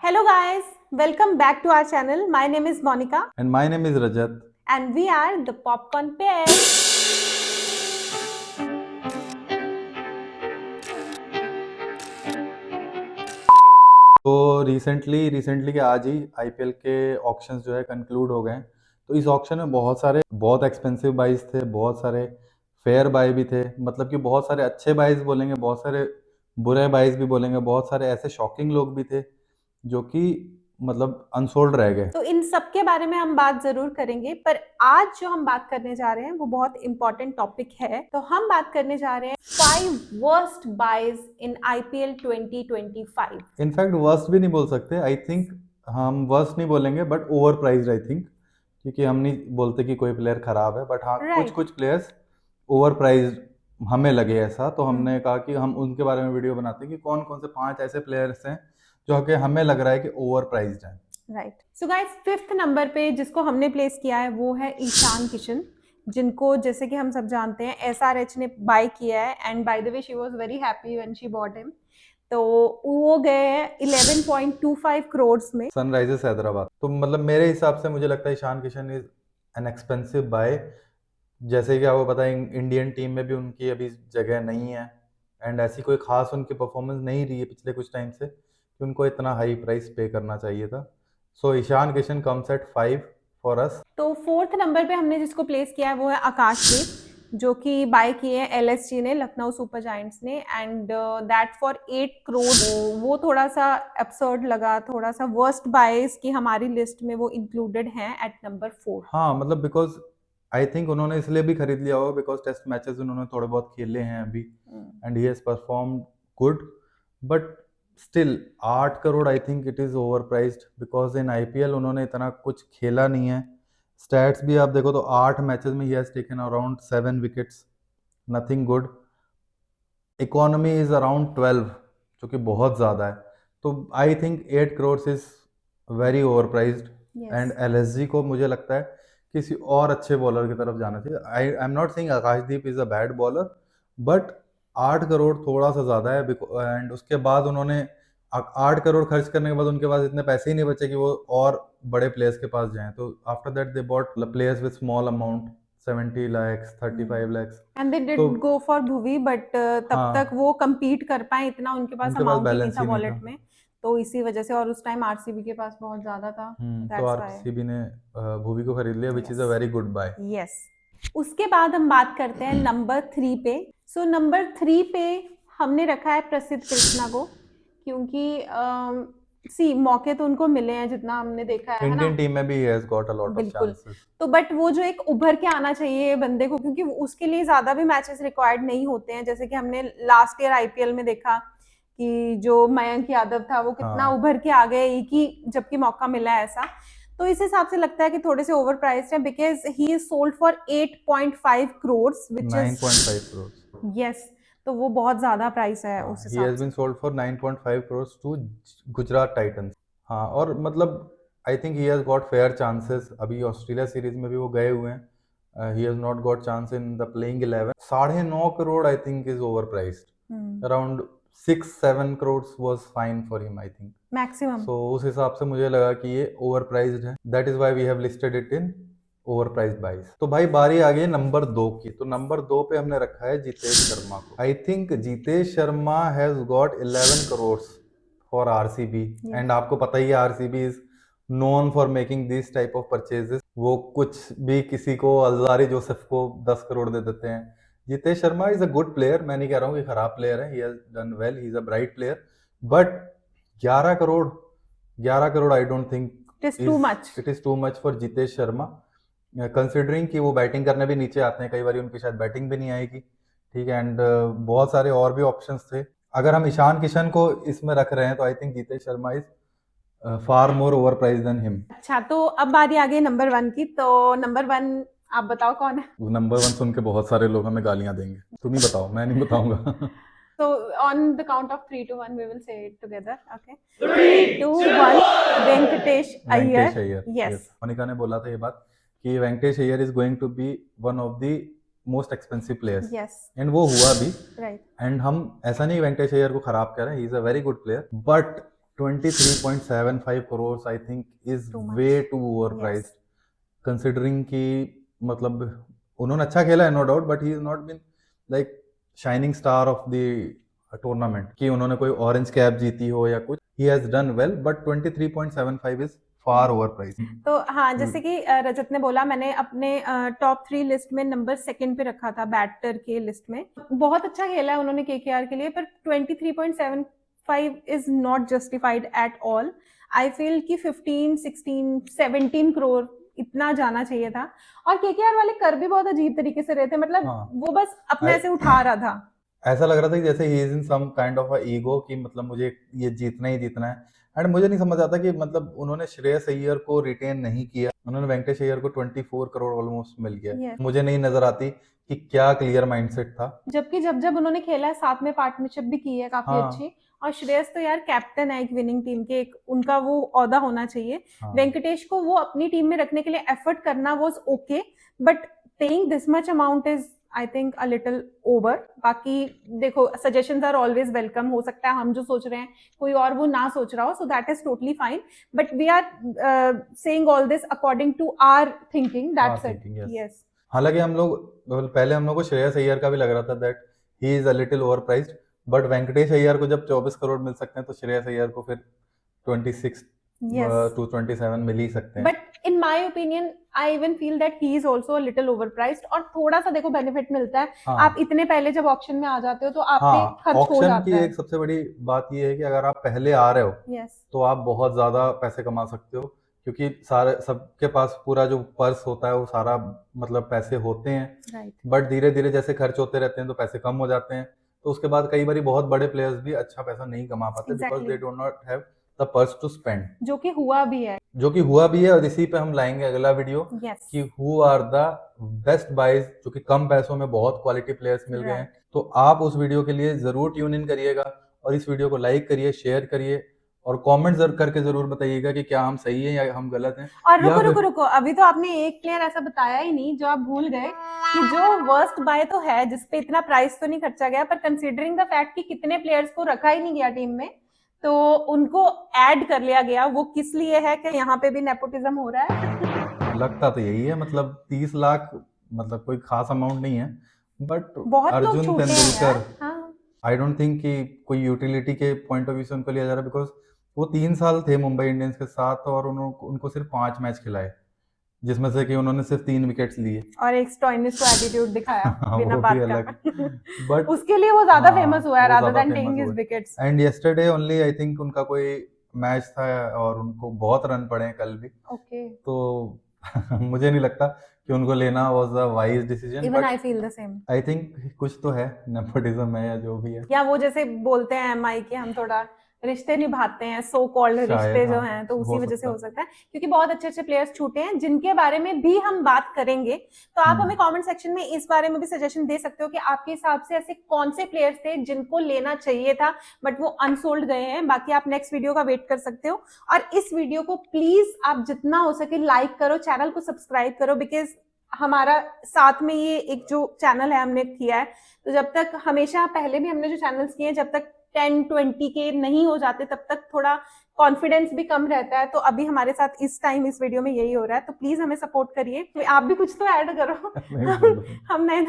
Hello guys, welcome back to our channel. My name is Monica And my name is Rajat. and we are the Popcorn Pair. तो recently के आज ही IPL के auctions जो है conclude हो गए हैं। तो इस ऑक्शन में बहुत एक्सपेंसिव बाइज थे, बहुत सारे फेयर बाय भी थे, मतलब कि बहुत सारे अच्छे बाइज बोलेंगे, बहुत सारे बुरे बाइज भी बोलेंगे, बहुत सारे ऐसे शॉकिंग लोग भी थे जो कि मतलब अनसोल्ड रह गए। तो इन सब के बारे में हम बात जरूर करेंगे, पर आज जो हम बात करने जा रहे हैं वो बहुत इंपॉर्टेंट टॉपिक है। तो हम बात करने जा रहे हैं 5 worst buys in IPL 2025। In fact worst भी नहीं बोल सकते, आई थिंक हम वर्स्ट नहीं बोलेंगे but over prized, I think, क्योंकि हम नहीं बोलते कि कोई प्लेयर खराब है, बट हाँ कुछ Right. कुछ प्लेयर्स ओवर प्राइज्ड हमें लगे ऐसा। तो हमने कहा कि हम उनके बारे में वीडियो बनाते हैं कि कौन कौन से 5 ऐसे प्लेयर्स हैं जो कि हमें लग रहा है कि ओवर प्राइज्ड हैं। Right. So guys, 5th number पे जिसको हमने प्लेस किया है वो है ईशान किशन, जिनको जैसे कि हम सब जानते हैं एसआरएच ने बाय किया है। And by the way she was very happy when she bought him. तो वो गए हैं 11.25 करोड़ में सनराइजर्स हैदराबाद। तो मतलब मेरे हिसाब से मुझे लगता है Ishan Kishan is an expensive buy. जैसे कि आपको पता है इंडियन टीम में भी उनकी अभी जगह नहीं है, एंड ऐसी कोई खास उनकी परफॉर्मेंस नहीं रही है पिछले कुछ टाइम से कि उनको इतना हाई प्राइस पे करना चाहिए था। So Ishan Kishan comes at 5 for us. तो 4th नंबर पे हमने जिसको प्लेस किया है वो है आकाशदीप, जो कि बाय किए हैं एलएसजी ने, लखनऊ सुपर जायंट्स ने, एंड दैट फॉर 8 करोड़। वो थोड़ा सा एब्सर्ड लगा, थोड़ा सा वर्स्ट बायस की हमारी लिस्ट में वो इंक्लूडेड हैं एट नंबर 4। हाँ मतलब बिकॉज आई थिंक उन्होंने इसलिए भी खरीद लिया होगा बिकॉज टेस्ट मैचेस उन्होंने थोड़े बहुत खेले हैं अभी, and he has perform good, but still 8 crore I think it is over priced because in IPL उन्होंने इतना कुछ खेला नहीं है। स्टैट्स भी आप देखो तो 8 मैचेस में he has taken around 7 wickets, nothing good. Economy is around 12 जो कि बहुत ज़्यादा है। तो I think 8 crore is very over prized, and LSG को मुझे लगता है किसी और अच्छे बॉलर की तरफ जाना चाहिए। I am not saying Akashdeep is a bad bowler, but 8 crore थोड़ा सा ज़्यादा है। एंड उसके बाद उन्होंने 8 करोड़ खर्च करने के बाद उनके पास इतने पैसे ही नहीं बचे कि वो और बड़े प्लेयर्स के पास जाएं। तो after that they bought players with small amount, 70 lakhs 35 lakhs। And they did तो गो फॉर भुवी, बट तब हाँ, तक वो compete कर पाए इतना उनके पास उनके पास अमाउंट ही नहीं बैलेंस था ही नहीं वॉलेट था। में। तो इसी वजह से, और उस टाइम आरसीबी के पास बहुत ज्यादा था, तो दैट्स व्हाई। आरसीबी ने भुवी को खरीद लिया, which is a very good buy. Yes. उसके बाद हम बात करते हैं नंबर 3 पे। सो नंबर 3 पे हमने रखा है प्रसिद्ध कृष्णा को, क्योंकि सी मौके तो उनको मिले हैं जितना हमने देखा है ना। इंडियन टीम में भी ही has got a lot of बिल्कुल। चांसेस। तो बट वो जो एक उभर के आना चाहिए बंदे को, क्योंकि उसके लिए ज्यादा भी मैचेस रिक्वायर्ड नहीं होते हैं। जैसे कि हमने लास्ट ईयर आईपीएल में देखा कि जो मयंक यादव था वो कितना हाँ। उभर के आ गए एक ही जबकि मौका मिला है ऐसा। तो इस हिसाब से लगता है कि थोड़े से ओवर प्राइस्ड है, because he is sold for 8.5 crore which is 9.5 crores। Yes. तो वो बहुत ज्यादा प्राइस है उस ही हिसाब हैज से। Been sold for 9.5 crores to Gujarat Titans. हाँ, और मतलब I think he has got fair chances. अभी ऑस्ट्रेलिया सीरीज में भी वो गए हुए हैं। He has not got chance in the playing 11। 9.5 crore I think is overpriced. Around 6-7 crores was fine for him, I think. Maximum. So उस हिसाब से मुझे लगा कि ये ओवर प्राइज्ड है। That is why we have listed it in overpriced buys. तो भाई बारी आ गई नंबर 2 की। तो नंबर 2 पे हमने रखा है जितेश शर्मा को। I think Jitesh Sharma has got 11 crore for RCB, and आपको पता ही है RCB is known for making this type of purchases. वो कुछ भी किसी को, अलजारी जोसेफ को 10 करोड़ दे देते हैं। Jitesh Sharma is a good player, मैं नहीं कह रहा हूँ कि खराब प्लेयर है, ही has done well, he is a bright player, but 11 crore, 11 crore I don't think it is too much for Jitesh Sharma, considering कि वो बैटिंग करने भी नीचे आते हैं, कई बार उनकी शायद बैटिंग भी नहीं आएगी, ठीक है। एंड बहुत सारे और भी ऑप्शंस थे। अगर हम ईशान किशन को इसमें रख रहे हैं तो I think Jitesh Sharma is far more over price than him. अच्छा, तो अब बारी आ गई नंबर 1 की। तो नंबर 1 आप बताओ कौन है? नंबर 1 सुन के बहुत सारे लोग हमें गालियां देंगे, तुम ही बताओ, मैं नहीं बताऊंगा। So on the count of 3 to 1 we will say it together. Okay. 3, 2, 1. Venkatesh Iyer. Venkatesh Iyer. Yes. Monika ने बोला था ये बात कि Venkatesh Iyer is going to be one of the most expensive players, Yes. And वो हुआ भी। Right. एंड हम ऐसा नहीं वेंकटेश अय्यर को खराब कह रहे हैं, he is a very good player, but 23.75 crores I think is Too much. way too overpriced, considering कि मतलब उन्होंने अच्छा खेला है no doubt, but he is not been like shining star of the tournament कि उन्होंने कोई ऑरेंज कैप जीती हो या कुछ. He has done well, but 23.75 is far overpriced. तो हाँ, जैसे कि रजत ने बोला, मैंने अपने टॉप 3 लिस्ट में नंबर 2 पे रखा था बैटर के लिस्ट में. बहुत अच्छा खेला है उन्होंने केकेआर के लिए, पर 23.75 is not justified at all. I feel कि 15, 16, 17 करोड़ इतना जाना चाहिए था. और केकेआर वाले कर भी बहुत अजीब तरीके से रहे थे, मतलब हाँ. वो बस अपने से उठा रहा था. ऐसा लग रहा था कि जैसे he is in some kind of a ego कि मतलब मुझे ये जीतना ही जीतना है. एंड मुझे नहीं समझ आता कि मतलब उन्होंने श्रेयस अय्यर को रिटेन नहीं किया. उन्होंने वेंकटेश अय्यर को 24 करोड़ ऑलमोस्ट मिल गया. Yes. मुझे नहीं नजर आती कि क्या क्लियर माइंडसेट था. जबकि जब उन्होंने खेला है, साथ में पार्टनरशिप भी की है काफी हाँ. अच्छी. और श्रेयस तो यार कैप्टन है एक विनिंग टीम के, एक उनका वो ओहदा होना चाहिए. हाँ. वेंकटेश को वो अपनी टीम में रखने के लिए एफर्ट करना was okay, but paying this much amount is I think a little over. बाकी देखो, सजेशंस आर ऑलवेज वेलकम. हो सकता है हम जो सोच रहे हैं कोई और वो ना सोच रहा हो, so that is totally fine, but we are saying all this according to our thinking. That's it. Yes. हालांकि हम लोग पहले हम लोग को श्रेयस अय्यर का भी लग रहा था that he is a little overpriced, but Venkatesh Iyer को जब 24 करोड़ मिल सकते हैं तो श्रेयस अय्यर को फिर 26 to 27 मिल ही सकते हैं. But in my opinion I even feel that he is also a little overpriced. और थोड़ा सा देखो बेनिफिट मिलता है. हाँ. आप इतने पहले जब ऑक्शन में आ जाते हो तो आप पे हाँ, खर्च हो ऑक्शन जाता की है. एक सबसे बड़ी बात ये है कि अगर आप पहले आ रहे हो यस. तो आप बहुत ज्यादा पैसे कमा सकते हो, क्योंकि सारे सबके पास पूरा जो पर्स होता है वो सारा मतलब पैसे होते हैं. राइट. बट धीरे धीरे जैसे खर्च होते रहते हैं तो पैसे कम हो जाते हैं. तो उसके बाद कई बार बहुत बड़े प्लेयर्स भी अच्छा पैसा नहीं कमा पाते because Exactly. They do not have the purse to spend. जो कि हुआ भी है. और इसी पे हम लाएंगे अगला वीडियो यस. कि who are the best buys, जो कि कम पैसों में बहुत क्वालिटी प्लेयर्स मिल गए हैं. Right. तो आप उस वीडियो के लिए जरूर ट्यून इन करिएगा और इस वीडियो को लाइक करिए, शेयर करिए और कमेंट करके जरूर बताइएगा कि क्या हम सही हैं या हम गलत हैं. और या रुको, अभी तो आपने एक प्लेयर ऐसा बताया ही नहीं जो आप भूल गए, कि जो वर्स्ट बाय तो है, जिसपे इतना प्राइस तो नहीं खर्चा गया, पर कंसीडरिंग द फैक्ट कि कितने प्लेयर्स को रखा ही नहीं गया टीम में, तो उनको ऐड कर लिया गया. वो किस लिए है कि यहाँ पे भी नेपोटिज्म हो रहा है. लगता तो यही है, मतलब 30 लाख मतलब कोई खास अमाउंट नहीं है, बट बहुत लोग अर्जुन छूटे हैं तेंदुलकर यार. हाँ. आई डोंट थिंक कि कोई यूटिलिटी के पॉइंट ऑफ व्यू से उनको लिया जा रहा है, बिकॉज वो 3 साल थे मुंबई इंडियंस के साथ और उनको सिर्फ 5 मैच खिलाए, जिसमें से कि उन्होंने सिर्फ 3 विकेट्स लिए और एक स्टॉइनिस को एटीट्यूड दिखाया बिना वो बात भी का. अलग. बट उसके लिए वो ज्यादा हाँ, फेमस हुआ है वो रादर ज्यादा देन famous टेकिंग हिज हुए. Wickets. And yesterday only I think उनका कोई मैच था और उनको बहुत रन पड़े हैं कल भी. ओके. तो मुझे नहीं लगता कि उनको लेना was a wise decision. Even I feel the same. I think कुछ तो है, नेपोटिज्म है या जो भी है. या वो जैसे बोलते हैं एमआई के हम थोड़ा रिश्ते निभाते हैं, सो कॉल्ड शायद, रिश्ते जो हाँ, हैं, तो हो उसी वजह से सकता हो सकता है, क्योंकि बहुत अच्छे अच्छे प्लेयर्स छूटे हैं जिनके बारे में भी हम बात करेंगे. तो आप हमें कमेंट सेक्शन में इस बारे में भी सजेशन दे सकते हो कि आपके हिसाब से ऐसे कौन से प्लेयर्स थे जिनको लेना चाहिए था बट वो अनसोल्ड गए हैं. बाकी आप नेक्स्ट वीडियो का वेट कर सकते हो. और इस वीडियो को प्लीज आप जितना हो सके लाइक करो, चैनल को सब्सक्राइब करो, बिकॉज हमारा साथ में ये एक जो चैनल है हमने किया है, तो जब तक हमेशा पहले भी हमने जो चैनल्स किए हैं, जब तक 10-20 के नहीं हो जाते तब तक थोड़ा कॉन्फिडेंस भी कम रहता है. तो अभी हमारे साथ इस टाइम इस वीडियो में यही हो रहा है, तो प्लीज हमें सपोर्ट करिए. तो आप भी कुछ तो ऐड करो. हम नए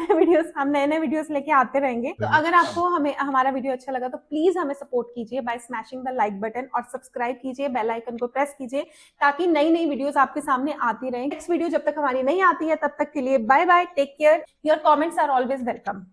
नए वीडियोस लेके आते रहेंगे. तो अगर आपको हमें हमारा वीडियो अच्छा लगा तो प्लीज हमें सपोर्ट कीजिए by smashing the like button और सब्सक्राइब कीजिए, बेल आइकन को प्रेस कीजिए ताकि नई नई वीडियोस आपके सामने आती रहें. नेक्स्ट वीडियो जब तक हमारी नहीं आती है तब तक के लिए bye bye, take care. Your comments are always welcome.